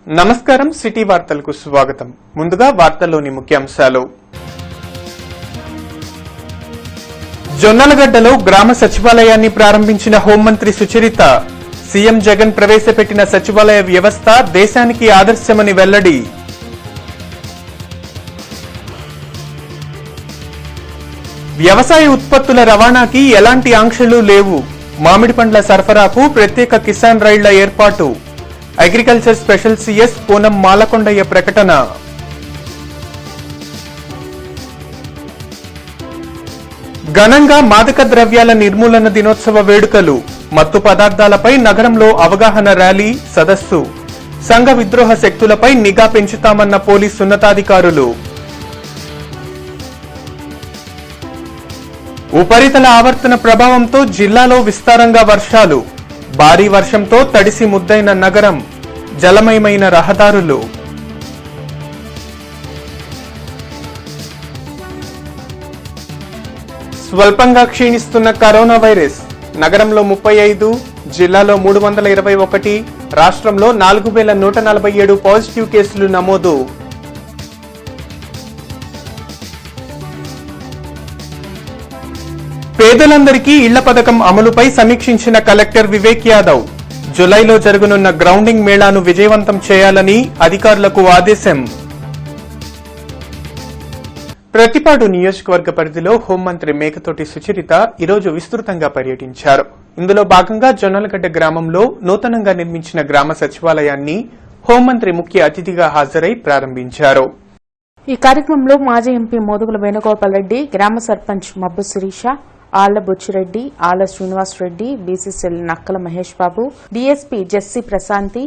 నమస్కారం సిటీ వార్తలకు స్వాగతం. ముందుగా వార్తల్లోని ముఖ్యాంశాలు. జొన్నలగడ్డలో గ్రామ సచివాలయాన్ని ప్రారంభించిన హోంమంత్రి సుచరిత. సీఎం జగన్ ప్రవేశపెట్టిన సచివాలయ వ్యవస్థ దేశానికి ఆదర్శమని వెల్లడి. వ్యవసాయ ఉత్పత్తుల రవాణాకి ఎలాంటి ఆంక్షలు లేవు. మామిడి పండ్ల సరఫరాకు ప్రత్యేక కిసాన్ రైళ్ల ఏర్పాటు. Agriculture special CS Poonam Malakondaiah ప్రకటన. ఘనంగా మాదక ద్రవ్యాల నిర్మూలన దినోత్సవ వేడుకలు. మత్తు పదార్థాలపై నగరంలో అవగాహన ర్యాలీ, సదస్సు. సంఘ విద్రోహ శక్తులపై నిఘా పెంచుతామన్న పోలీసు ఉన్నతాధికారులు. ఉపరితల ఆవర్తన ప్రభావంతో జిల్లాలో విస్తారంగా వర్షాలు. భారీ వర్షంతో తడిసి ముద్దైన నగరం, జలమయమైన రహదారులు. స్వల్పంగా క్షీణిస్తున్న కరోనా వైరస్. నగరంలో 35, జిల్లాలో 321, రాష్ట్రంలో 4147 పాజిటివ్ కేసులు నమోదు. పేదలందరికీ ఇళ్ల పథకం అమలుపై సమీక్షించిన కలెక్టర్ వివేక్ యాదవ్. జులైలో జరగనున్న గ్రౌండింగ్ మేళాను విజయవంతం చేయాలని అధికారులకు ఆదేశం. ప్రతిపాడు నియోజకవర్గ పరిధిలో హోంమంత్రి మేకతోటి సుచరిత ఈరోజు విస్తృతంగా పర్యటించారు. ఇందులో భాగంగా జొన్నలగడ్డ గ్రామంలో నూతనంగా నిర్మించిన గ్రామ సచివాలయాన్ని హోంమంత్రి ముఖ్య అతిథిగా హాజరై ప్రారంభించారు. ఈ కార్యక్రమంలో మాజీ ఎంపీ మోదుగుల వేణుగోపాల్ రెడ్డి, గ్రామ sarpanch Mabbu Sirisha, Alla Buchireddy, Alla Srinivasareddy, BCCL Nakkala Mahesh Babu, DSP Jessie Prasanthi,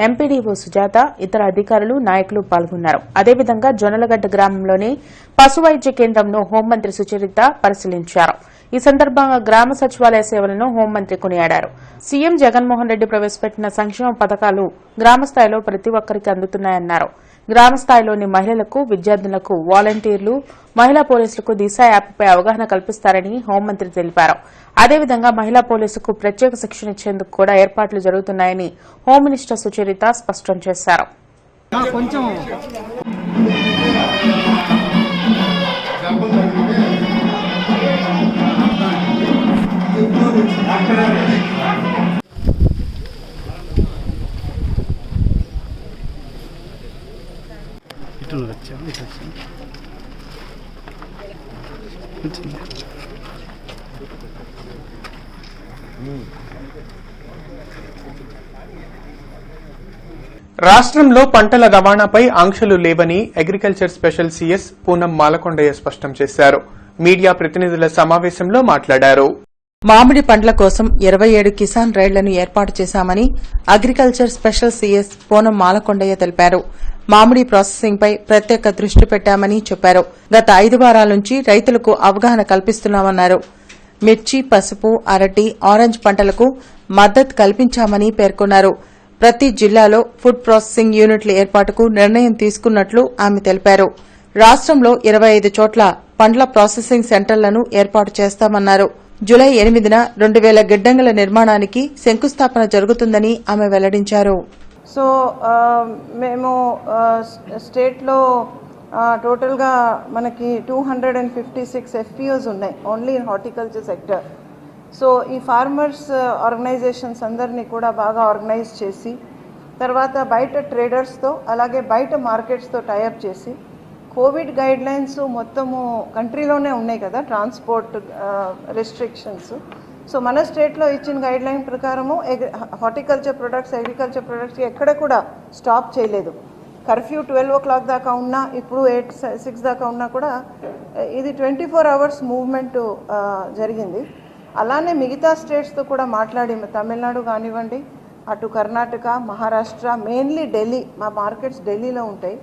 MPDO Sujatha, ఇతర అధికారులు, నాయకులు పాల్గొన్నారు. అదేవిధంగా జొన్నలగడ్డ గ్రామంలోని పశు వైద్య కేంద్రంను హోంమంత్రి సుచరిత పరిశీలించారు. ఈ సందర్భంగా గ్రామ సచివాలయ సేవలను హోంమంత్రి కొనియాడారు. సీఎం జగన్మోహన్ రెడ్డి ప్రవేశపెట్టిన సంక్షేమ పథకాలు గ్రామ స్థాయిలో ప్రతి ఒక్కరికి అందుతున్నాయన్నారు. గ్రామ స్థాయిలోని మహిళలకు, విద్యార్థులకు, వాలంటీర్లు, మహిళా పోలీసులకు దిశ యాప్పై అవగాహన కల్పిస్తారని హోంమంత్రి తెలిపారు. అదేవిధంగా మహిళా పోలీసుకు ప్రత్యేక శిక్షణ ఇచ్చేందుకు కూడా ఏర్పాట్లు జరుగుతున్నాయని హోం మినిస్టర్ సుచరిత స్పష్టం చేశారు. రాష్ట్రంలో పంటల రవాణాపై ఆంక్షలు లేవని agriculture special CS Poonam Malakondaiah స్పష్టం చేశారు. మీడియా ప్రతినిధుల సమావేశంలో మాట్లాడారు. మామిడి పండ్ల కోసం 27 కిసాన్ రైళ్లను ఏర్పాటు చేశామని agriculture special CS Poonam Malakondaiah తెలిపారు. మామిడి ప్రాసెసింగ్ పై ప్రత్యేక దృష్టి పెట్టామని చెప్పారు. గత 5 వారాల నుంచి రైతులకు అవగాహన కల్పిస్తున్నామన్నారు. మిర్చి, పసుపు, అరటి, ఆరెంజ్ పంటలకు మద్దతు కల్పించామని పేర్కొన్నారు. ప్రతి జిల్లాలో ఫుడ్ ప్రాసెసింగ్ యూనిట్ల ఏర్పాటుకు నిర్ణయం తీసుకున్నట్లు ఆమె తెలిపారు. రాష్ట్రంలో 25 చోట్ల పండ్ల ప్రాసెసింగ్ సెంటర్లను ఏర్పాటు చేస్తామన్నారు. జులై 8న 2000 గిడ్డంగుల నిర్మాణానికి శంకుస్థాపన జరుగుతుందని ఆమె వెల్లడించారు. సో మేము స్టేట్లో టోటల్గా మనకి 256 FPOs ఉన్నాయి only in horticulture sector. So ఈ ఫార్మర్స్ ఆర్గనైజేషన్స్ అందరినీ కూడా బాగా ఆర్గనైజ్ చేసి, తర్వాత బయట ట్రేడర్స్తో అలాగే బయట మార్కెట్స్తో టైఅప్ చేసి, కోవిడ్ గైడ్లైన్స్ మొత్తము కంట్రీలోనే ఉన్నాయి కదా, ట్రాన్స్పోర్ట్ రెస్ట్రిక్షన్స్. సో మన స్టేట్లో ఇచ్చిన గైడ్లైన్ ప్రకారము హార్టికల్చర్ ప్రొడక్ట్స్, అగ్రికల్చర్ ప్రొడక్ట్స్ ఎక్కడ కూడా స్టాప్ చేయలేదు. కర్ఫ్యూ 12 o'clock దాకా ఉన్నా, ఇప్పుడు 6 దాకా ఉన్నా కూడా ఇది 24 hours మూవ్మెంట్ జరిగింది. అలానే మిగతా స్టేట్స్తో కూడా మాట్లాడి, తమిళనాడు కానివ్వండి, అటు కర్ణాటక, మహారాష్ట్ర, మెయిన్లీ ఢిల్లీ, మా మార్కెట్స్ ఢిల్లీలో ఉంటాయి,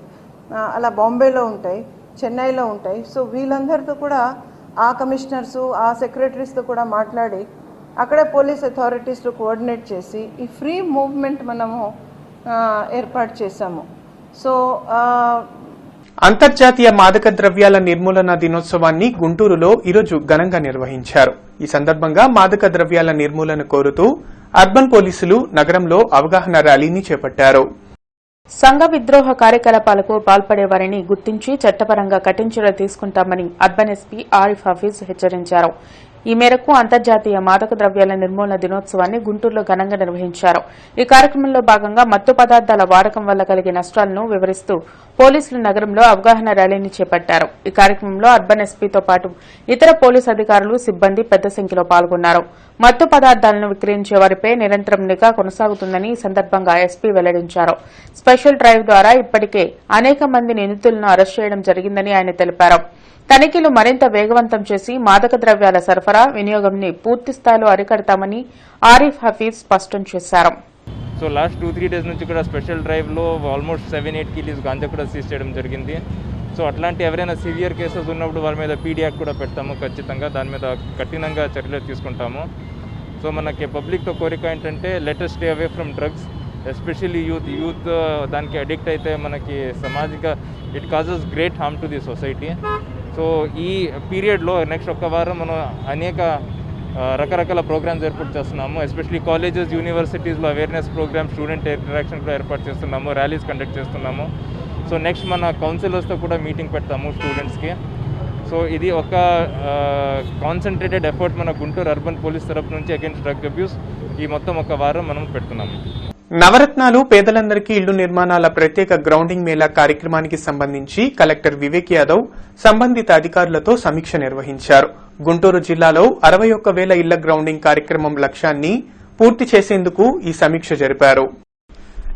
అలా బాంబేలో ఉంటాయి, చెన్నైలో ఉంటాయి. సో వీళ్ళందరితో కూడా ఆ కమిషనర్సు, ఆ సెక్రటరీస్తో కూడా మాట్లాడి అక్కడే పోలీస్ అథారిటీస్తో కోఆర్డినేట్ చేసి ఈ ఫ్రీ మూవ్మెంట్ మనము ఏర్పాటు చేశాము. సో అంతర్జాతీయ మాదక ద్రవ్యాల నిర్మూలన దినోత్సవాన్ని గుంటూరులో ఈరోజు ఘనంగా నిర్వహించారు. ఈ సందర్భంగా మాదక ద్రవ్యాల నిర్మూలన కోరుతూ అర్బన్ పోలీసులు నగరంలో అవగాహన ర్యాలీని చేపట్టారు. సంఘ విద్రోహ కార్యకలాపాలకు పాల్పడే వారిని గుర్తించి చట్టపరంగా కఠిన చర్యలు తీసుకుంటామని అర్బన్ ఎస్పీ ఆరిఫ్ హఫీజ్ హెచ్చరించారు. ఈ మేరకు అంతర్జాతీయ మాదక ద్రవ్యాల నిర్మూలన దినోత్సవాన్ని గుంటూరులో ఘనంగా నిర్వహించారు. ఈ కార్యక్రమంలో భాగంగా మత్తు పదార్థాల వాడకం వల్ల కలిగే నష్టాలను వివరిస్తూ పోలీసులు నగరంలో అవగాహన ర్యాలీని చేపట్టారు. ఈ కార్యక్రమంలో అర్బన్ ఎస్పీతో పాటు ఇతర పోలీసు అధికారులు, సిబ్బంది పెద్ద సంఖ్యలో పాల్గొన్నారు. మత్తు పదార్థాలను విక్రయించే వారిపై నిరంతరం నిఘా కొనసాగుతుందని ఈ సందర్భంగా ఎస్పీ వెల్లడించారు. స్పెషల్ డ్రైవ్ ద్వారా ఇప్పటికే అనేక మంది నిందితులను అరెస్ట్ చేయడం జరిగిందని ఆయన తెలిపారు. తనిఖీలు మరింత వేగవంతం చేసి మాదక ద్రవ్యాల సరఫరా, వినియోగంని పూర్తి స్థాయిలో అరికడతామని ఆరిఫ్ హఫీజ్ స్పష్టం చేశారు. సో లాస్ట్ 2-3 డేస్ నుంచి కూడా స్పెషల్ డ్రైవ్లో ఆల్మోస్ట్ 7-8 కిలోస్ గాంజా కూడా సీజ్ చేయడం జరిగింది. సో అట్లాంటి ఎవరైనా సివియర్ కేసెస్ ఉన్నప్పుడు వాళ్ళ మీద పీడీ యాక్ట్ కూడా పెడతాము. ఖచ్చితంగా దాని మీద కఠినంగా చర్యలు తీసుకుంటాము. సో మనకి పబ్లిక్తో కోరిక ఏంటంటే let us stay away from drugs, especially youth దానికి అడిక్ట్ అయితే మనకి సామాజిక it causes great harm to the society. So ఈ పీరియడ్లో నెక్స్ట్ ఒక్క వారం మనం అనేక రకరకాల ప్రోగ్రామ్స్ ఏర్పాటు చేస్తున్నాము. ఎస్పెషల్లీ కాలేజెస్, యూనివర్సిటీస్లో అవేర్నెస్ ప్రోగ్రామ్స్, స్టూడెంట్ ఇంటరాక్షన్ కూడా ఏర్పాటు చేస్తున్నాము, ర్యాలీస్ కండక్ట్ చేస్తున్నాము. సో నెక్స్ట్ మన కౌన్సిలర్స్తో కూడా మీటింగ్ పెడతాము స్టూడెంట్స్కి. సో ఇది ఒక కాన్సన్ట్రేటెడ్ ఎఫర్ట్ మన గుంటూరు అర్బన్ పోలీస్ తరఫు నుంచి అగైన్స్ డ్రగ్ అబ్యూస్ ఈ మొత్తం ఒక వారం మనం పెడుతున్నాము. నవరత్నాలు పేదలందరికీ ఇళ్లు నిర్మాణాల ప్రత్యేక గ్రౌండింగ్ మేళా కార్యక్రమానికి సంబంధించి కలెక్టర్ వివేక్ యాదవ్ సంబంధిత అధికారులతో సమీక్ష నిర్వహించారు. గుంటూరు జిల్లాలో 61,000 ఇళ్ల గ్రౌండింగ్ కార్యక్రమం లక్ష్యాన్ని పూర్తి చేసేందుకు ఈ సమీక్ష జరిపారు.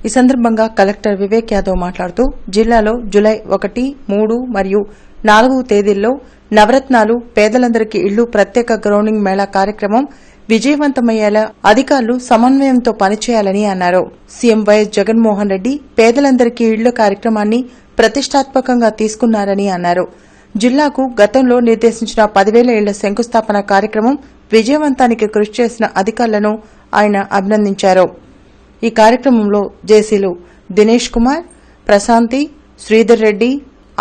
ఈ సందర్భంగా కలెక్టర్ వివేక్ యాదవ్ మాట్లాడుతూ జిల్లాలో జులై 1, 3 మరియు 4 తేదీల్లో నవరత్నాలు పేదలందరికీ ఇళ్లు ప్రత్యేక గ్రౌండింగ్ మేళా కార్యక్రమం విజయవంతమయ్యేలా అధికారులు సమన్వయంతో పనిచేయాలని అన్నారు. సీఎం వైఎస్ జగన్మోహన్ రెడ్డి పేదలందరికీ ఇళ్ల కార్యక్రమాన్ని ప్రతిష్టాత్మకంగా తీసుకున్నారని అన్నారు. జిల్లాకు గతంలో నిర్దేశించిన 10,000 ఇళ్ల శంకుస్థాపన కార్యక్రమం విజయవంతానికి కృషి చేసిన అధికారులను ఆయన అభినందించారు. ఈ కార్యక్రమంలో జేసీలు దినేష్ కుమార్, ప్రశాంతి, శ్రీధర్ రెడ్డి,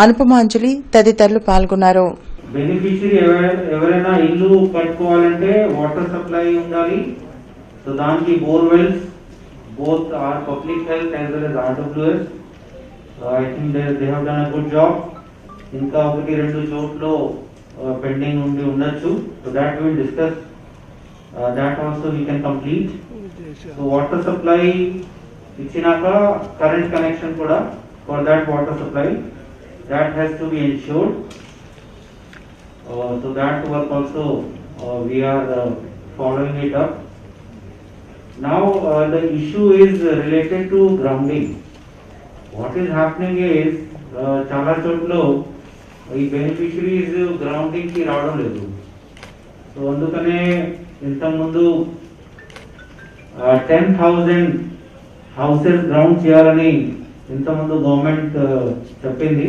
అనుపమాంజలి తదితరులు పాల్గొన్నారు. బెనిఫిషియరీ ఎవరైనా ఇల్లు కట్టుకోవాలంటే వాటర్ సప్లై ఉండాలి. సో దానికి borewells both or public health as well as RWS. I think they have done a good job. ఇంకా 1-2 చోట్ల పెండింగ్ ఉండొచ్చు. So that will discuss that also we can complete. So water supply ఇచ్చినాక current connection కూడా for that water supply that has to be ensured. So that work also we are following it up. Now the issue is related to grounding. What is happening is chala chotlo ee beneficiaries grounding ki raavadam ledu. So andukane inta mundu 10,000 houses ground cheyalani inta mundu government cheppindi.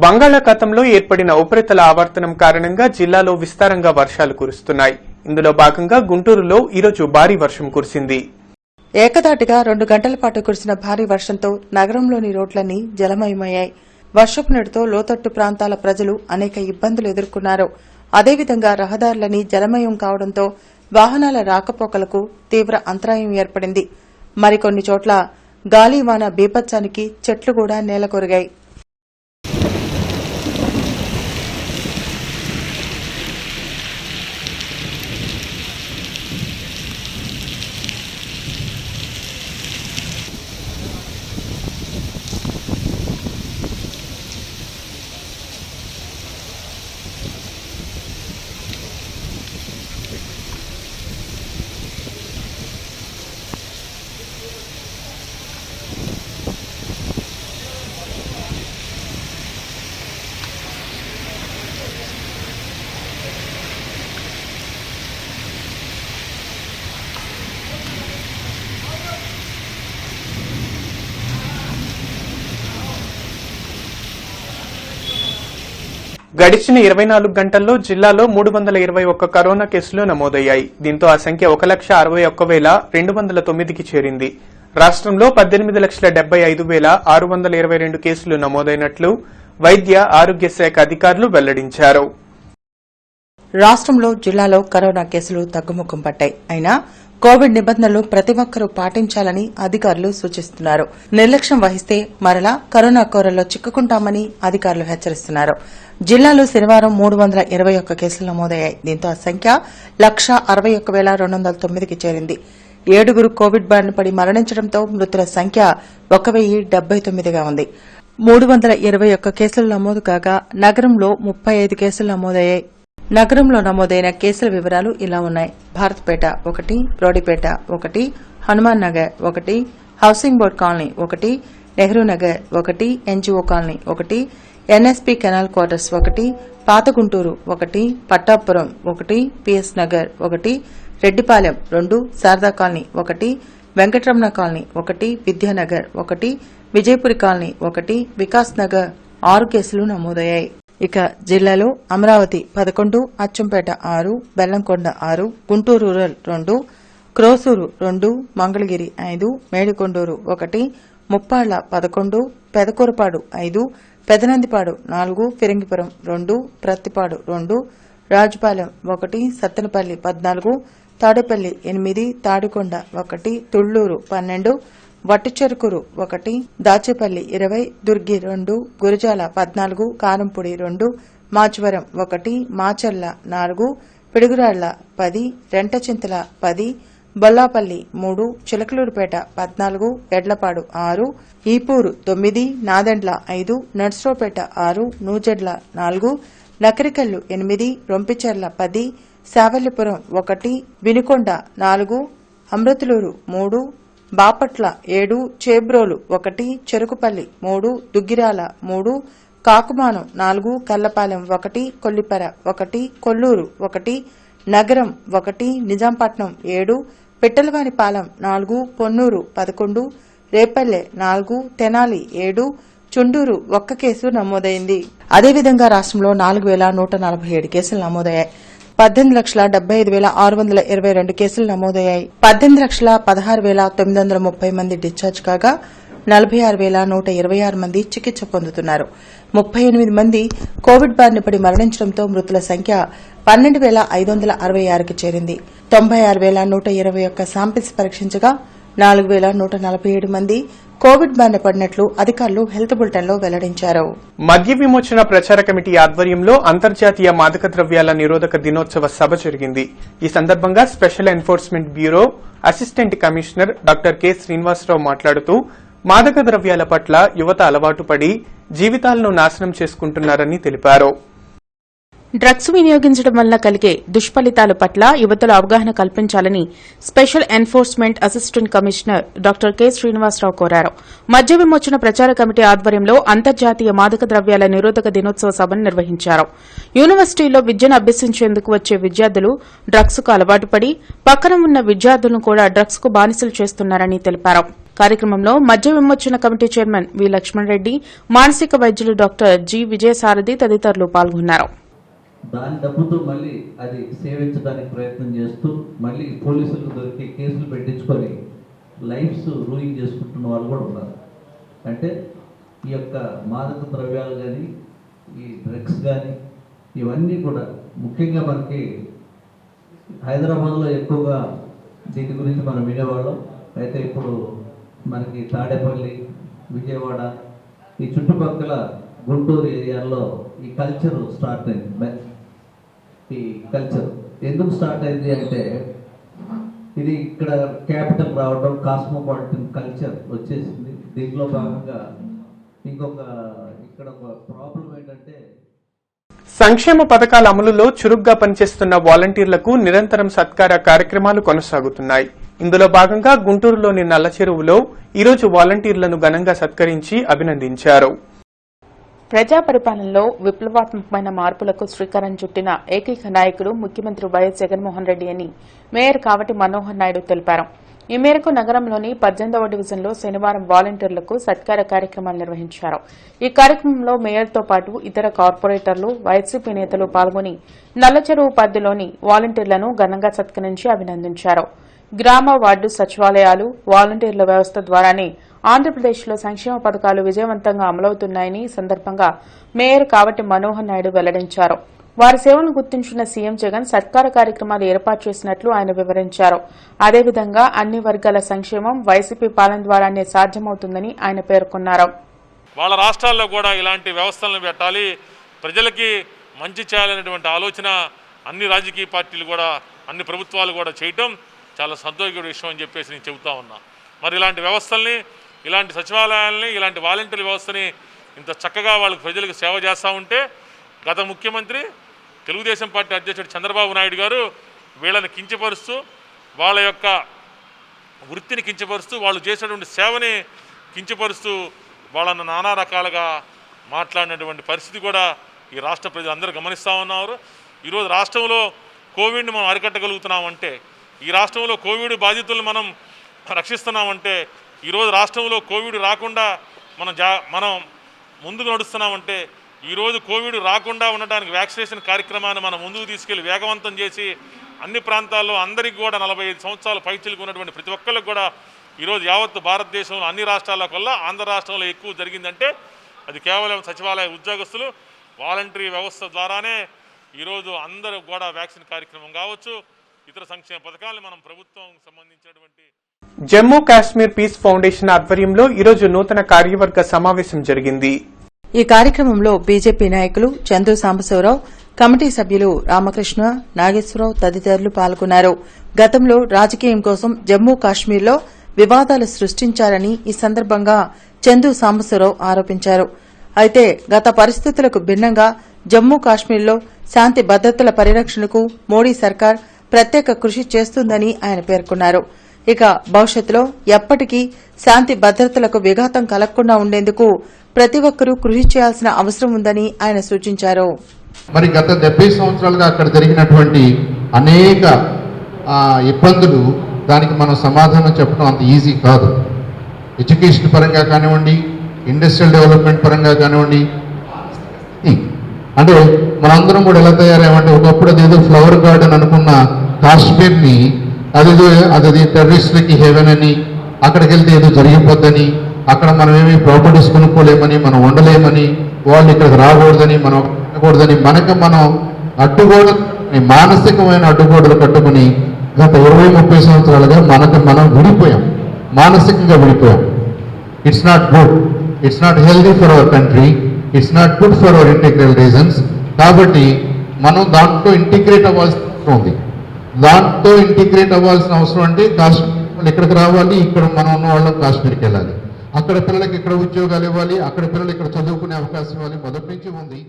బంగాళాఖాతంలో ఏర్పడిన ఉపరితల ఆవర్తనం కారణంగా జిల్లాలో విస్తారంగా వర్షాలు కురుస్తున్నాయి. ఇందులో భాగంగా గుంటూరులో ఈరోజు భారీ వర్షం కురిసింది. ఏకదాటిగా 2 గంటల పాటు కురిసిన భారీ వర్షంతో నగరంలోని రోడ్లన్నీ జలమయమయ్యాయి. వర్షపు నీటితో లోతట్టు ప్రాంతాల ప్రజలు అనేక ఇబ్బందులు ఎదుర్కొన్నారు. అదేవిధంగా రహదారులని జలమయం కావడంతో వాహనాల రాకపోకలకు తీవ్ర అంతరాయం ఏర్పడింది. మరికొన్ని చోట్ల గాలివాన బీభత్సానికి చెట్లు కూడా నేలకొరిగాయి. గడిచిన 24 గంటల్లో జిల్లాలో 321 కరోనా కేసులు నమోదయ్యాయి. దీంతో ఆ సంఖ్య 1,61,209కి చేరింది. రాష్ట్రంలో 18,75,622 కేసులు నమోదైనట్లు వైద్య ఆరోగ్య శాఖ అధికారులు వెల్లడించారు. రాష్ట్రంలో జిల్లాలో కరోనా కేసులు తగ్గుముఖం పట్టాయి. అయినా కోవిడ్ నిబంధనలు ప్రతి ఒక్కరూ పాటించాలని అధికారులు సూచిస్తున్నారు. నిర్లక్ష్యం వహిస్తే మరలా కరోనా కోరల్లో చిక్కుకుంటామని అధికారులు హెచ్చరిస్తున్నారు. జిల్లాలో శనివారం 321 కేసులు నమోదయ్యాయి. దీంతో ఆ సంఖ్య 161,209కి చేరింది. 7 కోవిడ్ బారిన పడి మరణించడంతో మృతుల సంఖ్య 1,079గా ఉంది. 321 కేసులు నమోదు కాగా నగరంలో 35 కేసులు నమోదయ్యాయి. నగరంలో నమోదైన కేసుల వివరాలు ఇలా ఉన్నాయి. Bharatpeta 1, బ్రోడిపేట 1, Hanuman Nagar 1, housing board colony 1, Nehru Nagar 1, NGO colony 1, NSP canal quarters 1, పాత Guntur 1, Pattapuram 1, PS Nagar 1, Reddipalem 2, Sharada colony 1, Venkataramana colony 1, Vidyanagar 1, Vijayapuri colony 1, Vikas Nagar 6 కేసులు నమోదయ్యాయి. ఇక జిల్లాలో అమరావతి 11, అచ్చంపేట 6, బెల్లంకొండ 6, గుంటూరు రూరల్ 2, క్రోసూరు 2, మంగళగిరి 5, మేడికొండూరు 1, ముప్పాళ్ల 11, పెదకూరపాడు 5, పెదనందిపాడు 4, ఫిరంగిపురం 2, ప్రత్తిపాడు 2, రాజుపాలెం 1, సత్తెనపల్లి 14, తాడేపల్లి 8, తాడికొండ 1, తుళ్లూరు 12, వట్టిచెరుకూరు 1, దాచేపల్లి 20, దుర్గి 2, గురజాల 14, కారంపూడి 2, మాచవరం 1, మాచర్ల 4, పిడుగురాళ్ల 10, రెంటచింతల 10, బొల్లాపల్లి 3, చిలకలూరుపేట 14, ఎడ్లపాడు 6, ఈపూరు 9, నాదెండ్ల 5, నర్సరావుపేట 6, నూజెడ్ల 4, నకరికల్లు 8, రొంపిచెర్ల 10, శావల్లిపురం 1, వినుకొండ 4, అమృతలూరు 3, బాపట్ల 7, చేబ్రోలు 1, చెరుకుపల్లి 3, దుగ్గిరాల 3, కాకుమానం 4, కల్లపాలెం 1, కొల్లిపర 1, కొల్లూరు 1, నగరం 1, నిజాంపట్నం 7, పిట్టలవానిపాలెం 4, పొన్నూరు 11, రేపల్లె 4, తెనాలి 7, చుండూరు 1 కేసు నమోదైంది. అదేవిధంగా రాష్ట్రంలో 4,147 కేసులు నమోదయ్యాయి. 18,75,622 కేసులు నమోదయ్యాయి. 18,16,930 మంది డిశ్చార్జ్ కాగా 46,126 మంది చికిత్స పొందుతున్నారు. 38 మంది కోవిడ్ బారిన పడి మరణించడంతో మృతుల సంఖ్య 12,566కి చేరింది. 96,121 శాంపిల్స్ పరీక్షించగా 4,147 మంది కోవిడ్ బారిన పడినట్లు అధికారులు హెల్త్ బులెటిన్లో వెల్లడించారు. మద్య విమోచన ప్రచార కమిటీ ఆధ్వర్యంలో అంతర్జాతీయ మాదక ద్రవ్యాల నిరోధక దినోత్సవ సభ జరిగింది. ఈ సందర్భంగా special enforcement bureau assistant commissioner doctor K Srinivasarao మాట్లాడుతూ మాదక ద్రవ్యాల పట్ల యువత అలవాటు పడి జీవితాలను నాశనం చేసుకుంటున్నారని తెలిపారు. డ్రగ్స్ వినియోగించడం వల్ల కలిగే దుష్ఫలితాల పట్ల యువతలో అవగాహన కల్పించాలని special enforcement assistant commissioner doctor K Srinivasarao కోరారు. మద్య విమోచన ప్రచార కమిటీ ఆధ్వర్యంలో అంతర్జాతీయ మాదక ద్రవ్యాల నిరోధక దినోత్సవ సభను నిర్వహించారు. యూనివర్సిటీలో విద్యను అభ్యసించేందుకు వచ్చే విద్యార్థులు డ్రగ్స్ కు అలవాటు పడి పక్కన ఉన్న విద్యార్థులను కూడా డ్రగ్స్ కు బానిసలు చేస్తున్నారని తెలిపారు. కార్యక్రమంలో మద్య విమోచన committee chairman V Lakshman Reddy, మానసిక వైద్యులు డాక్టర్ జి విజయసారథి తదితరులు పాల్గొన్నారు. దాని డబ్బుతో మళ్ళీ అది సేవించడానికి ప్రయత్నం చేస్తూ మళ్ళీ పోలీసులకు దొరికి కేసులు పెట్టించుకొని లైఫ్స్ రూయింగ్ చేసుకుంటున్న వాళ్ళు కూడా ఉన్నారు. అంటే ఈ యొక్క మాదక ద్రవ్యాలు కానీ ఈ డ్రగ్స్ కానీ ఇవన్నీ కూడా ముఖ్యంగా మనకి హైదరాబాద్లో ఎక్కువగా దీని గురించి మనం వినేవాళ్ళం. అయితే ఇప్పుడు మనకి తాడేపల్లి, విజయవాడ ఈ చుట్టుపక్కల గుంటూరు ఏరియాలో ఈ కల్చర్ స్టార్ట్ అయింది. ఈ కల్చర్ ఎందుకు స్టార్ట్ అయింది అంటే ఇది ఇక్కడ క్యాపిటల్ రావడం, కాస్మోపాలిటన్ కల్చర్ వచ్చేసింది. దీంట్లో భాగంగా ఇక్కడ ఒక ప్రాబ్లం ఏంటంటే సంక్షేమ పథకాల అమలులో చురుగ్గా పనిచేస్తున్న వాలంటీర్లకు నిరంతరం సత్కార కార్యక్రమాలు కొనసాగుతున్నాయి. ఇందులో భాగంగా గుంటూరులోని నల్లచెరువులో ఈరోజు వాలంటీర్లను ఘనంగా సత్కరించి అభినందించారు. ప్రజా పరిపాలనలో విప్లవాత్మకమైన మార్పులకు శ్రీకారం చుట్టిన ఏకైక నాయకుడు ముఖ్యమంత్రి వైఎస్ జగన్మోహన్ రెడ్డి అని మేయర్ కావటి మనోహర్ నాయుడు తెలిపారు. ఈ మేరకు నగరంలోని 18వ డివిజన్లో శనివారం వాలంటీర్లకు సత్కార కార్యక్రమాలు నిర్వహించారు. ఈ కార్యక్రమంలో మేయర్తో పాటు ఇతర కార్పొరేటర్లు, వైసీపీ నేతలు పాల్గొని నల్లచెరువు పరిధిలోని వాలంటీర్లను ఘనంగా సత్కరించి అభినందించారు. గ్రామ, వార్డు సచివాలయాలు, వాలంటీర్ల వ్యవస్థ ద్వారానే ఆంధ్రప్రదేశ్లో సంక్షేమ పథకాలు విజయవంతంగా అమలవుతున్నాయని సందర్భంగా మేయర్ కావటి మనోహర్ నాయుడు వెల్లడించారు. వారి సేవలను గుర్తించిన సీఎం జగన్ సత్కార కార్యక్రమాలు ఏర్పాటు చేసినట్లు ఆయన వివరించారు. అదేవిధంగా అన్ని వర్గాల సంక్షేమం వైసీపీ పాలన ద్వారానే సాధ్యమవుతుందని ఆయన పేర్కొన్నారు. వాళ్ళ రాష్ట్రాల్లో కూడా ఇలాంటి వ్యవస్థలను పెట్టాలి, ప్రజలకి మంచి చేయాలనేటువంటి ఆలోచన అన్ని రాజకీయ పార్టీలు కూడా అన్ని ప్రభుత్వాలు కూడా చేయటం చాలా సంతోషకర విషయం అని చెప్పేసి నేను చెబుతా ఉన్నా. మరి ఇలాంటి వ్యవస్థల్ని, ఇలాంటి సచివాలయాల్ని, ఇలాంటి వాలంటీర్ వ్యవస్థని ఇంత చక్కగా వాళ్ళకి ప్రజలకు సేవ చేస్తూ ఉంటే గత ముఖ్యమంత్రి తెలుగుదేశం పార్టీ అధ్యక్షుడు చంద్రబాబు నాయుడు గారు వీళ్ళని కించపరుస్తూ, వాళ్ళ యొక్క వృత్తిని కించపరుస్తూ, వాళ్ళు చేసినటువంటి సేవని కించపరుస్తూ వాళ్ళను నానా రకాలుగా మాట్లాడినటువంటి పరిస్థితి కూడా ఈ రాష్ట్ర ప్రజలందరూ గమనిస్తూ ఉన్నారు. ఈరోజు రాష్ట్రంలో కోవిడ్ని మనం అరికట్టగలుగుతున్నామంటే, ఈ రాష్ట్రంలో కోవిడ్ బాధితులను మనం రక్షిస్తున్నామంటే, ఈరోజు రాష్ట్రంలో కోవిడ్ రాకుండా మనం ముందుకు నడుస్తున్నామంటే, ఈరోజు కోవిడ్ రాకుండా ఉండడానికి వ్యాక్సినేషన్ కార్యక్రమాన్ని మనం ముందుకు తీసుకెళ్లి వేగవంతం చేసి అన్ని ప్రాంతాల్లో అందరికీ కూడా 45 సంవత్సరాల పైచిలకు ఉన్నటువంటి ప్రతి ఒక్కరికి కూడా ఈరోజు యావత్ భారతదేశంలో అన్ని రాష్ట్రాల వల్ల ఆంధ్ర రాష్ట్రంలో ఎక్కువ జరిగిందంటే అది కేవలం సచివాలయ ఉద్యోగస్తులు, వాలంటరీ వ్యవస్థ ద్వారానే ఈరోజు అందరూ కూడా వ్యాక్సిన్ కార్యక్రమం కావచ్చు, ఇతర సంక్షేమ పథకాలను మనం ప్రభుత్వం సంబంధించినటువంటి జమ్మూ కాశ్మీర్ పీస్ ఫౌండేషన్ ఆధ్వర్యంలో ఈరోజు నూతన కార్యవర్గ సమావేశం జరిగింది. ఈ కార్యక్రమంలో బీజేపీ నాయకులు చందు సాంబశివరావు, కమిటీ సభ్యులు రామకృష్ణ, నాగేశ్వరరావు తదితరులు పాల్గొన్నారు. గతంలో రాజకీయం కోసం జమ్మూ కాశ్మీర్లో వివాదాలు సృష్టించారని ఈ సందర్భంగా చందు సాంబశివరావు ఆరోపించారు. అయితే గత పరిస్థితులకు భిన్నంగా జమ్మూ కాశ్మీర్లో శాంతి భద్రతల పరిరక్షణకు మోడీ సర్కార్ ప్రత్యేక కృషి చేస్తుందని ఆయన పేర్కొన్నారు. ఇక భవిష్యత్తులో ఎప్పటికీ శాంతి భద్రతలకు విఘాతం కలగకుండా ఉండేందుకు ప్రతి ఒక్కరూ కృషి చేయాల్సిన అవసరం ఉందని ఆయన సూచించారు. మరి గత 70 సంవత్సరాలుగా అక్కడ జరిగినటువంటి అనేక ఇబ్బందులు, దానికి మనం సమాధానం చెప్పడం అంత ఈజీ కాదు. ఎడ్యుకేషన్ పరంగా కానివ్వండి, ఇండస్ట్రియల్ డెవలప్మెంట్ పరంగా కానివ్వండి, అంటే మనందరం కూడా ఎలా తయారయ్యామంటే ఒకప్పుడు అదేదో ఫ్లవర్ గార్డెన్ అనుకున్న కాశ్మీర్ని అది టెర్రరిస్టులకి హెవెన్ అని, అక్కడికి వెళ్తే ఏదో జరిగిపోద్దని, అక్కడ మనం ఏమి ప్రాపర్టీస్ కొనుక్కోలేమని, మనం ఉండలేమని, వాళ్ళు ఇక్కడికి రాకూడదని, మనం అనకూడదని, మనం అడ్డుగోడలు, మానసికమైన అడ్డుగోడలు కట్టుకుని గత 20-30 సంవత్సరాలుగా మనం విడిపోయాం, మానసికంగా విడిపోయాం. It's not good, it's not healthy for our country, it's not good for our integral reasons. కాబట్టి మనం దాంట్లో ఇంటిగ్రేట్ అవ్వాల్సిన అవసరం ఉంది. దాంతో ఇంటిగ్రేట్ అవ్వాల్సిన అవసరం అంటే కాశ్మీర్ వాళ్ళు ఇక్కడికి రావాలి, ఇక్కడ మనం ఉన్న వాళ్ళం కాశ్మీర్కి వెళ్ళాలి, అక్కడ పిల్లలకి ఇక్కడ ఉద్యోగాలు ఇవ్వాలి, అక్కడ పిల్లలు ఇక్కడ చదువుకునే అవకాశం ఇవ్వాలి, మొదటి నుంచి ఉంది.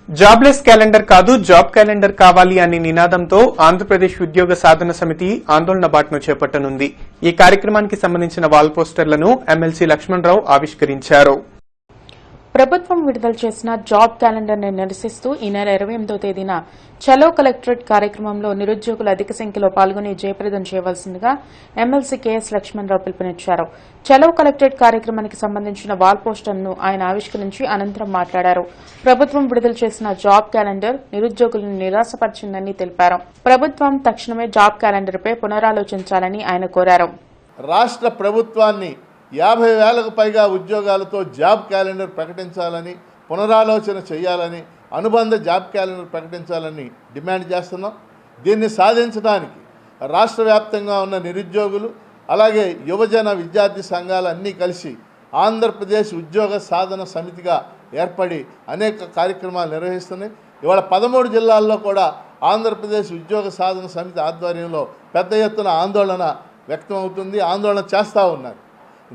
జాబ్లెస్ క్యాలెండర్ కాదు, జాబ్ క్యాలెండర్ కావాలి అనే నినాదంతో ఆంధ్రప్రదేశ్ ఉద్యోగ సాధన సమితి ఆందోళన బాటను చేపట్టనుంది. ఈ కార్యక్రమానికి సంబంధించిన వాల్ పోస్టర్లను ఎమ్మెల్సీ లక్ష్మణరావు ఆవిష్కరించారు. ప్రభుత్వం విడుదల చేసిన జాబ్ క్యాలెండర్ ని నిరసిస్తూ ఈ నెల 28వ తేదీన చలో కలెక్టరేట్ కార్యక్రమంలో నిరుద్యోగులు అధిక సంఖ్యలో పాల్గొని జయప్రదం చేయవలసిందిగా ఎమ్మెల్సీ కెఎస్ లక్ష్మణరావు పిలుపునిచ్చారు. చలో కలెక్టరేట్ కార్యక్రమానికి సంబంధించిన వాల్ పోస్టర్ను ఆయన ఆవిష్కరించి అనంతరం మాట్లాడారు. ప్రభుత్వం విడుదల చేసిన జాబ్ క్యాలెండర్ నిరుద్యోగులను నిరాశపరిచిందని తెలిపారు. ప్రభుత్వం తక్షణమే జాబ్ క్యాలెండర్పై పునరాలోచించాలని ఆయన కోరారు. రాష్ట్ర ప్రభుత్వాన్ని 50,000కు పైగా ఉద్యోగాలతో జాబ్ క్యాలెండర్ ప్రకటించాలని, పునరాలోచన చేయాలని, అనుబంధ జాబ్ క్యాలెండర్ ప్రకటించాలని డిమాండ్ చేస్తున్నాం. దీన్ని సాధించడానికి రాష్ట్ర వ్యాప్తంగా ఉన్న నిరుద్యోగులు, అలాగే యువజన విద్యార్థి సంఘాలు అన్నీ కలిసి ఆంధ్రప్రదేశ్ ఉద్యోగ సాధన సమితిగా ఏర్పడి అనేక కార్యక్రమాలు నిర్వహిస్తున్నాయి. ఇవాళ 13 జిల్లాల్లో కూడా ఆంధ్రప్రదేశ్ ఉద్యోగ సాధన సమితి ఆధ్వర్యంలో పెద్ద ఎత్తున ఆందోళన వ్యక్తమవుతుంది, ఆందోళన చేస్తూ ఉన్నారు.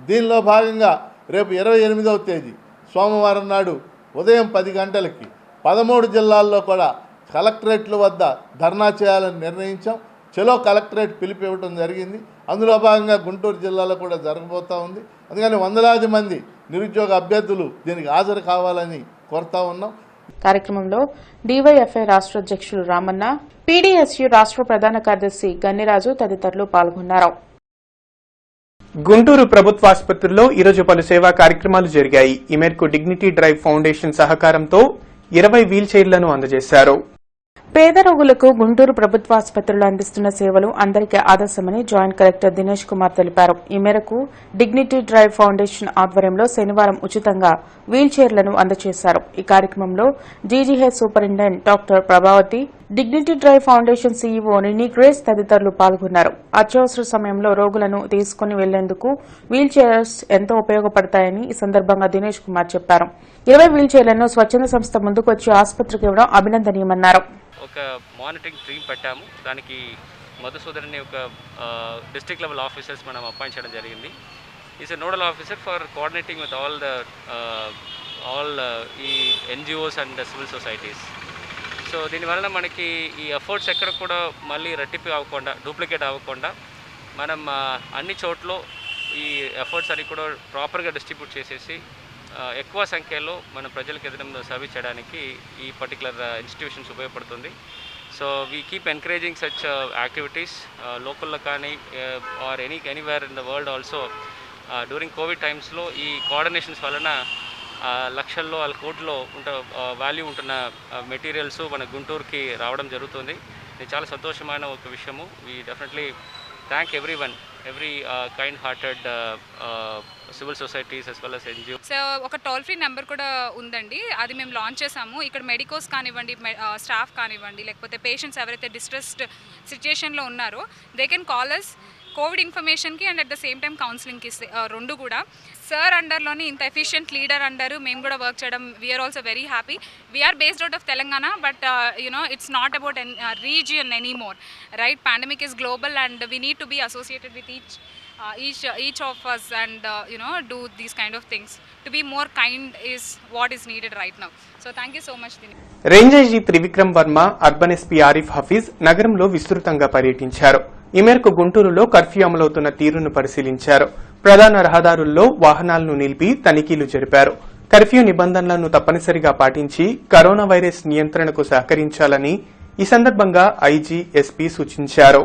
దీనిలో భాగంగా రేపు 28వ తేదీ సోమవారం నాడు ఉదయం 10 గంటలకి 13 జిల్లాల్లో కూడా కలెక్టరేట్ల వద్ద ధర్నా చేయాలని నిర్ణయించాం. చలో కలెక్టరేట్ పిలుపు ఇవ్వడం జరిగింది. అందులో భాగంగా గుంటూరు జిల్లాలో కూడా జరగబోతూ ఉంది. అందుకని వందలాది మంది నిరుద్యోగ అభ్యర్థులు దీనికి హాజరు కావాలని కోరుతా ఉన్నాం. కార్యక్రమంలో డీవైఎఫ్ఐ రాష్ట్ర అధ్యక్షులు రామన్న, పీడీఎస్యూ రాష్ట్ర ప్రధాన కార్యదర్శి గన్నిరాజు తదితరులు పాల్గొన్నారు. గుంటూరు ప్రభుత్వాసుపత్రిలో ఈరోజు పలు సేవా కార్యక్రమాలు జరిగాయి. ఈ మేరకు డిగ్నిటీ డ్రైవ్ ఫౌండేషన్ సహకారంతో 20 వీల్ చైర్లను అందజేశారు. పేద రోగులకు గుంటూరు ప్రభుత్వ ఆసుపత్రులు అందిస్తున్న సేవలు అందరికీ ఆదర్శమని జాయింట్ కలెక్టర్ దినేష్ కుమార్ తెలిపారు. ఈ మేరకు డిగ్నిటీ డ్రైవ్ ఫౌండేషన్ ఆధ్వర్యంలో శనివారం ఉచితంగా వీల్ చైర్లను అందజేశారు. ఈ కార్యక్రమంలో GGH superintendent doctor Prabhavathi, dignity drive foundation CEO Ninnie Grace తదితరులు పాల్గొన్నారు. అత్యవసర సమయంలో రోగులను తీసుకుని వెళ్లేందుకు వీల్ చైర్స్ ఎంతో ఉపయోగపడతాయని ఈ సందర్భంగా దినేష్ కుమార్ చెప్పారు. 20 వీల్ చైర్లను స్వచ్ఛంద సంస్థ ముందుకు వచ్చి ఆసుపత్రికి ఇవ్వడం అభినందనీయమన్నారు. ఒక మానిటరింగ్ టీమ్ పెట్టాము. దానికి మధుసూదన్ ఒక డిస్ట్రిక్ట్ లెవెల్ ఆఫీసర్స్ మనం అపాయింట్ చేయడం జరిగింది. Is a nodal officer for coordinating with all ఈ NGOs and civil societies. So దీనివల్ల మనకి ఈ ఎఫర్ట్స్ ఎక్కడ కూడా మళ్ళీ రెట్టింపు అవ్వకుండా, డూప్లికేట్ అవ్వకుండా మనం అన్ని చోట్ల ఈ ఎఫర్ట్స్ అన్ని కూడా ప్రాపర్గా డిస్ట్రిబ్యూట్ చేసేసి ఎక్కువ సంఖ్యలో మన ప్రజలకు ఎదురు సర్వీస్ చేయడానికి ఈ పర్టికులర్ ఇన్స్టిట్యూషన్స్ ఉపయోగపడుతుంది. So we keep encouraging such activities లోకల్లో కానీ or anywhere in the world also. During Covid టైమ్స్లో ఈ కోఆర్డినేషన్స్ వలన లక్షల్లో కోట్లలో వాల్యూ ఉంటున్న మెటీరియల్స్ మన గుంటూరుకి రావడం జరుగుతుంది. ఇది చాలా సంతోషమైన ఒక విషయము. We definitely thank every kind-hearted civil societies as well as NGO. So ఒక టోల్ ఫ్రీ నెంబర్ కూడా ఉందండి, అది మేము లాంచ్ చేసాము. ఇక్కడ మెడికోస్ కానివ్వండి, స్టాఫ్ కానివ్వండి, లేకపోతే పేషెంట్స్ ఎవరైతే డిస్ట్రెస్డ్ సిచ్యుయేషన్లో ఉన్నారో they can call us COVID ఇన్ఫర్మేషన్కి and at the same time కౌన్సిలింగ్కి రెండు కూడా. సార్ అండర్లోని ఇంత ఎఫిషియెంట్ లీడర్ అండర్ మేము కూడా వర్క్ చేయడం we're also very happy. We're based out of Telangana, but it's not about region anymore, right? Pandemic is global and we need to be associated with each of us and do these kind of things. To be more kind is what is needed right now. So thank you so much, Dinesh. Range IG Trivikram Varma, urban SP Arif Hafeez నగరంలో విస్తృతంగా పర్యటించారు. ఈ మేరకు గుంటూరులో curfew అమలవుతున్న తీరును పరిశీలించారు. ప్రధాన రహదారుల్లో వాహనాలను నిలిపి తనిఖీలు జరిపారు. కర్ఫ్యూ నిబంధనలను తప్పనిసరిగా పాటించి కరోనా వైరస్ నియంత్రణకు సహకరించాలని ఈ సందర్భంగా ఐజీ, ఎస్పీ సూచించారు.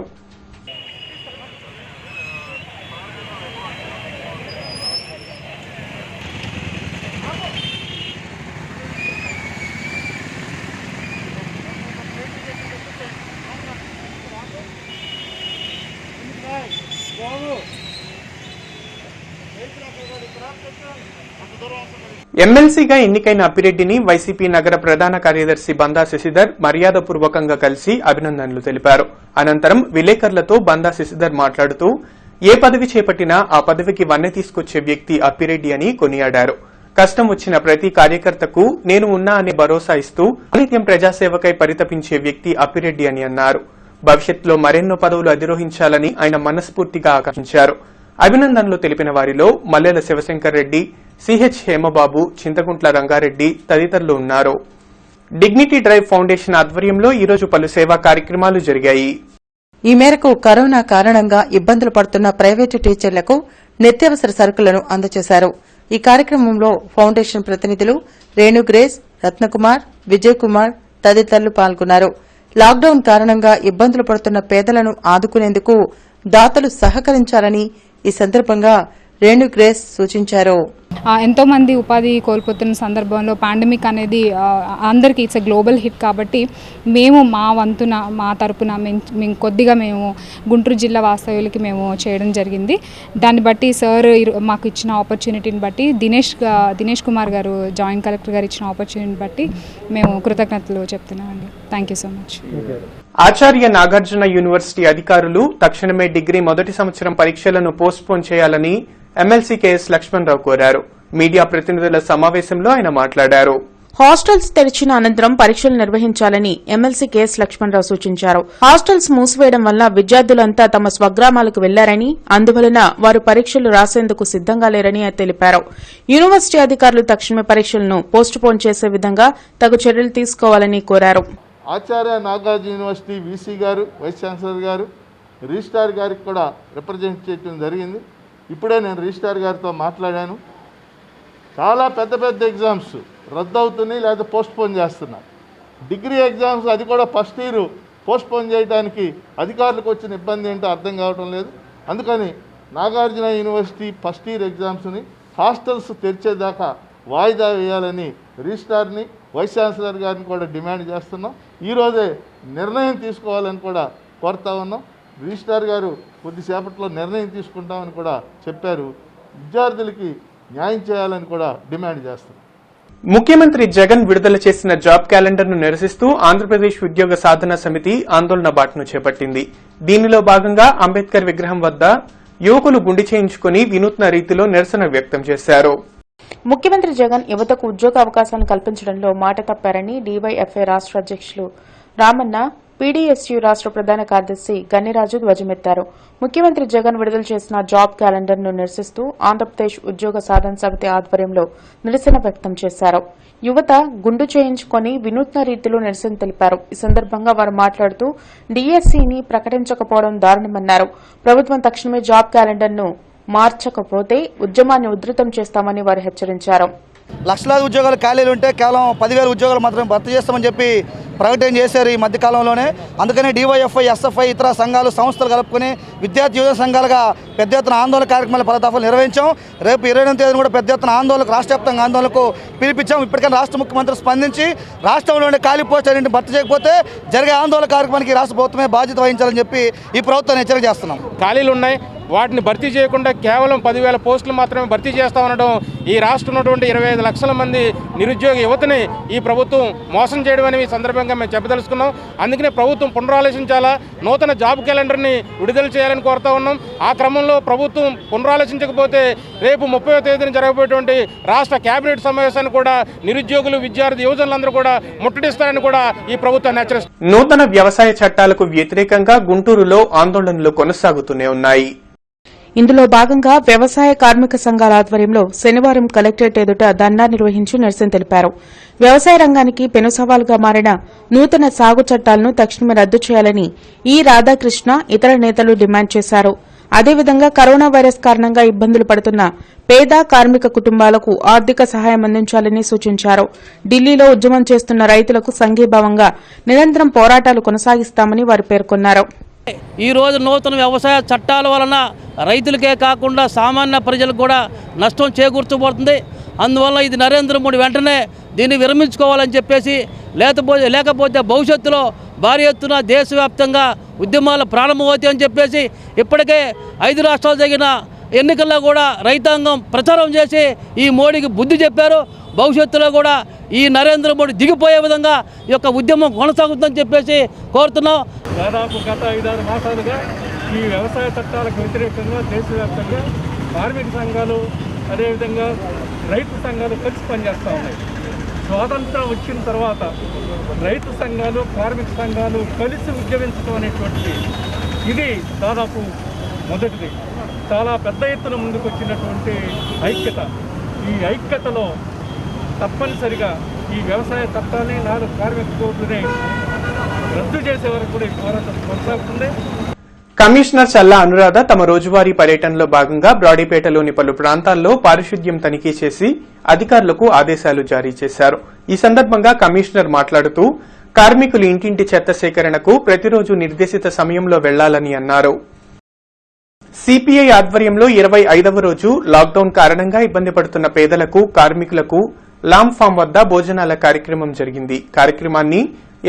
ఎమ్మెల్సీగా ఎన్నికైన అప్పిరెడ్డిని వైసీపీ నగర ప్రధాన కార్యదర్శి బందా శశిధర్ మర్యాదపూర్వకంగా కలిసి అభినందనలు తెలిపారు. అనంతరం విలేకరులతో బందా శశిధర్ మాట్లాడుతూ ఏ పదవి చేపట్టినా ఆ పదవికి వన్నె తీసుకొచ్చే వ్యక్తి అప్పిరెడ్డి అని కొనియాడారు. కష్టం వచ్చిన ప్రతి కార్యకర్తకు నేను ఉన్నా అనే భరోసా ఇస్తూ నిత్యం ప్రజాసేవకై పరితపించే వ్యక్తి అప్పిరెడ్డి అని అన్నారు. భవిష్యత్తులో మరెన్నో పదవులు అధిరోహించాలని ఆయన మనస్ఫూర్తిగా ఆకాంక్షించారు. అభినందనలు తెలిపిన వారిలో మల్లెల శివశంకర్ రెడ్డి, సిహెచ్ హేమబాబు, చింతకుంట్ల రంగారెడ్డి తదితరులు ఉన్నారు. డిగ్నిటీ డ్రైవ్ ఫౌండేషన్ ఆధ్వర్యంలో ఈరోజు పలు సేవా కార్యక్రమాలు జరిగాయి. ఈ మేరకు కరోనా కారణంగా ఇబ్బందులు పడుతున్న ప్రైవేటు టీచర్లకు నిత్యావసర సరుకులను అందజేశారు. ఈ కార్యక్రమంలో ఫౌండేషన్ ప్రతినిధులు రేణు గ్రేస్, రత్నకుమార్, విజయ్ కుమార్ తదితరులు పాల్గొన్నారు. లాక్డౌన్ కారణంగా ఇబ్బందులు పడుతున్న పేదలను ఆదుకునేందుకు దాతలు సహకరించాలని ఈ సందర్భంగా రేణు గ్రేస్ సూచించారు. ఎంతోమంది ఉపాధి కోల్పోతున్న సందర్భంలో పాండమిక్ అనేది అందరికీ ఇట్స్ ఎ గ్లోబల్ హిట్ కాబట్టి మేము మా వంతున మా తరపున మేము కొద్దిగా మేము గుంటూరు జిల్లా వాస్తవ్యులకి మేము చేయడం జరిగింది. దాన్ని బట్టి సార్ మాకు ఇచ్చిన ఆపర్చునిటీని బట్టి దినేష్ కుమార్ గారు జాయింట్ కలెక్టర్ గారు ఇచ్చిన ఆపర్చునిటీని బట్టి మేము కృతజ్ఞతలు చెప్తున్నామండి. Thank you so much. Acharya Nagarjuna University అధికారులు తక్షణమే డిగ్రీ మొదటి సంవత్సరం పరీక్షలను పోస్ట్పోన్ చేయాలని ఎమ్మెల్సీ కెఎస్ లక్ష్మణరావు కోరారు. మీడియా ప్రతినిధుల సమావేశంలో ఆయన మాట్లాడారు. హాస్టల్స్ తెరిచిన అనంతరం పరీక్షలు నిర్వహించాలని ఎమ్మెల్సీ కెఎస్ లక్ష్మణరావు సూచించారు. హాస్టల్స్ మూసివేయడం వల్ల విద్యార్థులంతా తమ స్వగ్రామాలకు వెళ్లారని, అందువలన వారు పరీక్షలు రాసేందుకు సిద్దంగా లేరని తెలిపారు. యూనివర్సిటీ అధికారులు తక్షణమే పరీక్షలను పోస్టుపోన్ చేసే విధంగా తగు చర్యలు తీసుకోవాలని కోరారు. ఆచార్య నాగార్జున యూనివర్సిటీ వీసీ గారు, వైస్ ఛాన్సలర్ గారు, రిజిస్ట్రార్ గారికి కూడా రిప్రజెంట్ చేయడం జరిగింది. ఇప్పుడే నేను రిజిస్ట్రార్ గారితో మాట్లాడాను. చాలా పెద్ద పెద్ద ఎగ్జామ్స్ రద్దు అవుతున్నాయి లేదా పోస్ట్పోన్ చేస్తున్నారు. డిగ్రీ ఎగ్జామ్స్ అది కూడా ఫస్ట్ ఇయర్ పోస్ట్పోన్ చేయడానికి అధికారులకు వచ్చిన ఇబ్బంది ఏంటో అర్థం కావడం లేదు. అందుకని నాగార్జున యూనివర్సిటీ ఫస్ట్ ఇయర్ ఎగ్జామ్స్ని హాస్టల్స్ తెరిచేదాకా వాయిదా వేయాలని రిజిస్ట్రార్ని వైస్ ఛాన్సలర్ గారిని కూడా డిమాండ్ చేస్తున్నాం. ఈరోజే నిర్ణయం తీసుకోవాలని కూడా కోరుతా ఉన్నాం. రిజిస్ట్రార్ గారు కొద్దిసేపట్లో నిర్ణయం తీసుకుంటామని కూడా చెప్పారు. విద్యార్థులకి న్యాయం చేయాలని కూడా డిమాండ్ చేస్తున్నాం. ముఖ్యమంత్రి జగన్ విడుదల చేసిన జాబ్ క్యాలెండర్ను నిరసిస్తూ ఆంధ్రప్రదేశ్ ఉద్యోగ సాధన సమితి ఆందోళన బాటను చేపట్టింది. దీనిలో భాగంగా అంబేద్కర్ విగ్రహం వద్ద యువకులు గుండి చేయించుకుని వినూత్న రీతిలో నిరసన వ్యక్తం చేశారు. ముఖ్యమంత్రి జగన్ యువతకు ఉద్యోగ అవకాశాలను కల్పించడంలో మాట తప్పారని డీవైఎఫ్ఐ రాష్ట్ర అధ్యక్షులు రామన్న, పీడీఎస్యూ రాష్ట్ర ప్రధాన కార్యదర్శి గన్నిరాజు ధ్వజమెత్తారు. ముఖ్యమంత్రి జగన్ విడుదల చేసిన జాబ్ క్యాలెండర్ను నిరసిస్తూ ఆంధ్రప్రదేశ్ ఉద్యోగ సాధన సమితి ఆధ్వర్యంలో నిరసన వ్యక్తం చేశారు. యువత గుండు చేయించుకుని వినూత్న రీతిలో నిరసన తెలిపారు. ఈ సందర్భంగా వారు మాట్లాడుతూ డీఎస్సీని ప్రకటించకపోవడం దారుణమన్నారు. ప్రభుత్వం తక్షణమే జాబ్ క్యాలెండర్ను మార్చకపోతే ఉద్యమాన్ని ఉధృతం చేస్తామని వారు హెచ్చరించారు. లక్షలాది ఉద్యోగాలు ఖాళీలు ఉంటే కేవలం 10,000 ఉద్యోగాలు మాత్రమే భర్తీ చేస్తామని చెప్పి ప్రకటన చేశారు ఈ మధ్యకాలంలోనే. అందుకని డీవైఎఫ్ఐ, ఎస్ఎఫ్ఐ, ఇతర సంఘాలు, సంస్థలు కలుపుకొని విద్యార్థి యువజన సంఘాలుగా పెద్ద ఎత్తున ఆందోళన కార్యక్రమాలు పలు దఫాలు నిర్వహించాం. రేపు 28వ తేదీన కూడా పెద్ద ఎత్తున ఆందోళనకు, రాష్ట్ర వ్యాప్తంగా ఆందోళనకు పిలిపించాం. ఇప్పటికైనా రాష్ట్ర ముఖ్యమంత్రి స్పందించి రాష్ట్రంలోని ఖాళీ పోస్టులన్నింటిని భర్తీ చేయకపోతే జరిగే ఆందోళన కార్యక్రమానికి రాష్ట్ర ప్రభుత్వమే బాధ్యత వహించాలని చెప్పి ఈ ప్రభుత్వాన్ని హెచ్చరిక చేస్తున్నాం. ఖాళీలు ఉన్నాయి, వాటిని భర్తీ చేయకుండా కేవలం 10,000 పోస్టులు మాత్రమే భర్తీ చేస్తా ఉండడం ఈ రాష్ట్రం ఉన్నటువంటి 25 లక్షల మంది నిరుద్యోగ యువతని ఈ ప్రభుత్వం మోసం చేయడం అని ఈ సందర్భంగా మేము చెప్పదలుచుకున్నాం. అందుకనే ప్రభుత్వం పునరాలోచించాలా, నూతన జాబ్ క్యాలెండర్ని విడుదల చేయాలని కోరుతా ఉన్నాం. ఆ క్రమంలో ప్రభుత్వం పునరాలోచించకపోతే రేపు 30వ తేదీన జరగబోయేటువంటి రాష్ట్ర కేబినెట్ సమావేశాన్ని కూడా నిరుద్యోగులు, విద్యార్థి యువజనులందరూ కూడా ముట్టడిస్తారని కూడా ఈ ప్రభుత్వాన్ని హెచ్చరిస్తుంది. నూతన వ్యవసాయ చట్టాలకు వ్యతిరేకంగా గుంటూరులో ఆందోళనలు కొనసాగుతూనే ఉన్నాయి. ఇందులో భాగంగా వ్యవసాయ కార్మిక సంఘాల ఆధ్వర్యంలో శనివారం కలెక్టరేట్ ఎదుట ధర్నా నిర్వహించి నిరసన తెలిపారు. వ్యవసాయ రంగానికి పెను సవాలుగా మారిన నూతన సాగు చట్టాలను తక్షణమే రద్దు చేయాలని ఈ రాధాకృష్ణ, ఇతర నేతలు డిమాండ్ చేశారు. అదేవిధంగా కరోనా వైరస్ కారణంగా ఇబ్బందులు పడుతున్న పేద కార్మిక కుటుంబాలకు ఆర్థిక సహాయం అందించాలని సూచించారు. ఢిల్లీలో ఉద్యమం చేస్తున్న రైతులకు సంఘీభావంగా నిరంతరం పోరాటాలు కొనసాగిస్తామని వారు పేర్కొన్నారు. ఈరోజు నూతన వ్యవసాయ చట్టాల వలన రైతులకే కాకుండా సామాన్య ప్రజలకు కూడా నష్టం చేకూర్చబడుతుంది. అందువల్ల ఇది నరేంద్ర మోడీ వెంటనే దీన్ని విరమించుకోవాలని చెప్పేసి, లేకపోతే భవిష్యత్తులో భారీ ఎత్తున దేశవ్యాప్తంగా ఉద్యమాలు ప్రారంభమవుతాయని చెప్పేసి ఇప్పటికే 5 రాష్ట్రాలు జరిగిన ఎన్నికల్లో కూడా రైతాంగం ప్రచారం చేసి ఈ మోడీకి బుద్ధి చెప్పారు. భవిష్యత్తులో కూడా ఈ నరేంద్ర మోడీ దిగిపోయే విధంగా ఈ యొక్క ఉద్యమం కొనసాగుతుందని చెప్పేసి కోరుతున్నాం. దాదాపు గత 5-6 మాసాలుగా ఈ వ్యవసాయ చట్టాలకు వ్యతిరేకంగా దేశవ్యాప్తంగా కార్మిక సంఘాలు, అదేవిధంగా రైతు సంఘాలు కలిసి పనిచేస్తూ ఉన్నాయి. స్వాతంత్రం వచ్చిన తర్వాత రైతు సంఘాలు, కార్మిక సంఘాలు కలిసి ఉద్యమించడం అనేటువంటిది ఇది దాదాపు మొదటిది. చాలా పెద్ద ఎత్తున ముందుకు వచ్చినటువంటి ఐక్యత. ఈ ఐక్యతలో తప్పనిసరిగా ఈ వ్యవసాయ చట్టాన్ని, 4 కార్మిక కోడ్లని రద్దు చేసే వరకు కూడా ఈ పోరాటం కొనసాగుతుంది. కమిషనర్ చల్లా అనురాధ తమ రోజువారీ పర్యటనలో భాగంగా బ్రాడీపేటలోని పలు ప్రాంతాల్లో పారిశుద్ధ్యం తనిఖీ చేసి అధికారులకు ఆదేశాలు జారీ చేశారు. ఈ సందర్భంగా కమిషనర్ మాట్లాడుతూ కార్మికులు ఇంటింటి చెత్త సేకరణకు ప్రతిరోజు నిర్దేశిత సమయంలో వెళ్లాలని అన్నారు. సిపిఐ ఆధ్వర్యంలో 25వ రోజు లాక్డౌన్ కారణంగా ఇబ్బంది పడుతున్న పేదలకు, కార్మికులకు లామ్ ఫామ్ వద్ద భోజనాల కార్యక్రమం జరిగింది. కార్యక్రమాన్ని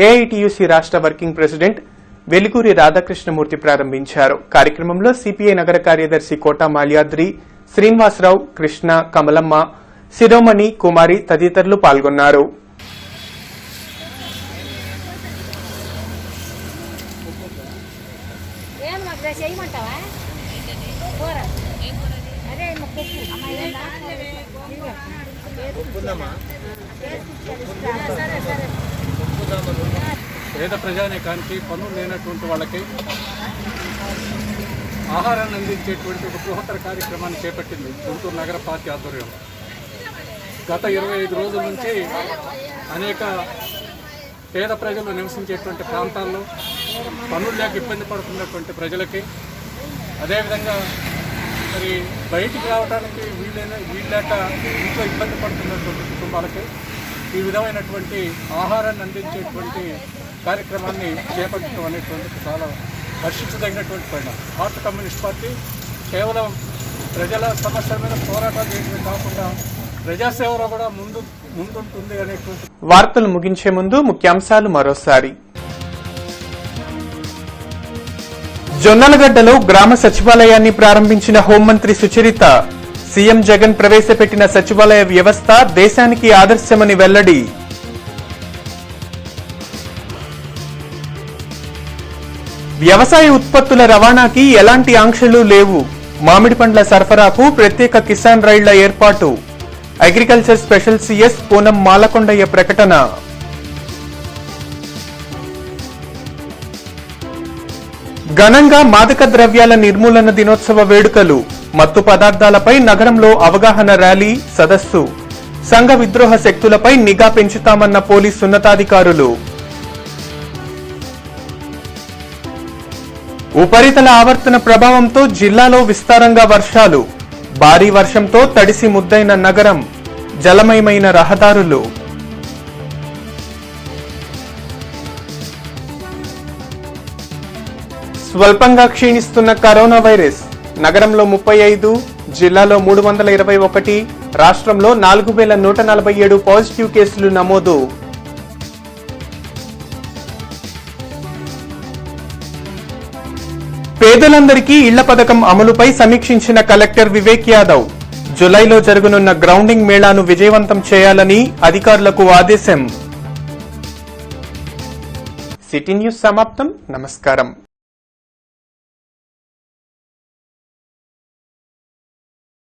ఏఐటియుసి రాష్ట్ర వర్కింగ్ ప్రెసిడెంట్ వెలిగూరి రాధాకృష్ణమూర్తి ప్రారంభించారు. కార్యక్రమంలో సిపిఐ నగర కార్యదర్శి కోట మాల్యాద్రి, శ్రీనివాసరావు, కృష్ణ, కమలమ్మ, శిరోమణి, కుమారి తదితరులు పాల్గొన్నారు. పేద ప్రజానీకానికి పనులు లేనటువంటి వాళ్ళకి ఆహారాన్ని అందించేటువంటి ఒక బృహత్తర కార్యక్రమాన్ని చేపట్టింది గుంటూరు నగర పార్టీ ఆధ్వర్యంలో. గత 25 రోజుల నుంచి అనేక పేద ప్రజలు నివసించేటువంటి ప్రాంతాల్లో పనులు లేక ఇబ్బంది పడుతున్నటువంటి ప్రజలకి, అదేవిధంగా మరి బయటికి రావడానికి వీళ్ళేక ఇంట్లో ఇబ్బంది పడుతున్నటువంటి కుటుంబాలకి ఈ విధమైనటువంటి ఆహారాన్ని అందించేటువంటి కార్యక్రమాన్ని చేపట్టడం అనేటువంటిది చాలా హర్షించదగినటువంటి పరిణామం. భారత కమ్యూనిస్ట్ పార్టీ కేవలం ప్రజల సమస్యల మీద పోరాటాలు చేయడమే కాకుండా ప్రజాసేవలో కూడా ముందుంటుంది అనేటువంటి. వార్తలు ముగించే ముందు ముఖ్యాంశాలు మరోసారి. జొన్నలగడ్డలో గ్రామ సచివాలయాన్ని ప్రారంభించిన హోంమంత్రి సుచరిత. సీఎం జగన్ ప్రవేశపెట్టిన సచివాలయ వ్యవస్థ దేశానికి ఆదర్శమని వెల్లడి. వ్యవసాయ ఉత్పత్తుల రవాణాకి ఎలాంటి ఆంక్షలు లేవు. మామిడి పండ్ల సరఫరాకు ప్రత్యేక కిసాన్ రైళ్ల ఏర్పాటు. Agriculture special CS Poonam Malakondaiah ప్రకటన. ఘనంగా మాదక ద్రవ్యాల నిర్మూలన దినోత్సవ వేడుకలు. మత్తు పదార్థాలపై నగరంలో అవగాహన ర్యాలీ, సదస్సు. సంఘ విద్రోహ శక్తులపై నిఘా పెంచుతామన్న పోలీసు ఉన్నతాధికారులు. ఉపరితల ఆవర్తన ప్రభావంతో జిల్లాలో విస్తారంగా వర్షాలు. భారీ వర్షంతో తడిసి ముద్దైన నగరం. జలమయమైన రహదారులు. స్వల్పంగా క్షీణిస్తున్న కరోనా వైరస్. నగరంలో 35, జిల్లాలో 321, రాష్ట్రంలో 4147 పాజిటివ్ కేసులు నమోదు. పేదలందరికీ ఇళ్ల పథకం అమలుపై సమీక్షించిన కలెక్టర్ వివేక్ యాదవ్. జులైలో జరగనున్న గ్రౌండింగ్ మేళాను విజయవంతం చేయాలని అధికారులకు ఆదేశం. సిటీ న్యూస్ సమాప్తం. నమస్కారం.